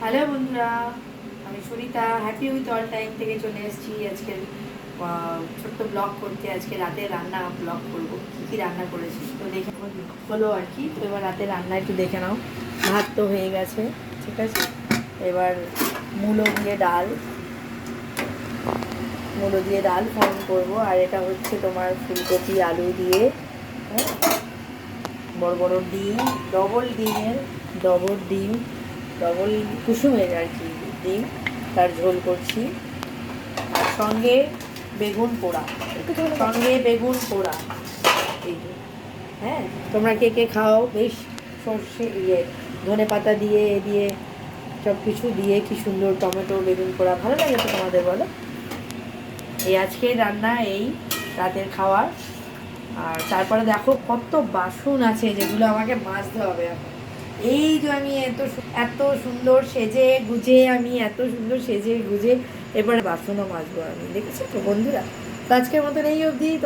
Hello বন্ধুরা, আমি Sunita happy with all time থেকে চলে এসেছি আজকের ছোট্ট ব্লগ করতে। আজকে রাতে রান্না ব্লগ করব, কী কী রান্না করেছি তো দেখে হলো আর কি। তো এবার রাতে রান্না একটু দেখে নাও। ভাত তো হয়ে গেছে, ঠিক আছে। এবার মূলো দিয়ে ডাল ফোড়ন করবো। আর এটা হচ্ছে তোমার ফুলকপি আলু দিয়ে, হ্যাঁ, বড় বড় ডিম, ডবল কুসুমের আর কি ডিম, তার ঝোল করছি। আর সঙ্গে বেগুন পোড়া, এই যে। হ্যাঁ, তোমরা কে কে খাও? বেশ সর্ষে ধনে পাতা দিয়ে সব কিছু দিয়ে কি সুন্দর টমেটো বেগুন পোড়া ভালো লাগে তো তোমাদের, বলো? এই আজকের রান্না, এই রাতের খাওয়ার। আর তারপরে দেখো কত বাসন আছে যেগুলো আমাকে মাজতে হবে এখন। এই যে আমি এত সুন্দর সেজে গুজে এবারে বাসনও মাজবো আমি, দেখেছো তো বন্ধুরা। তো আজকের মতন এই অবধি।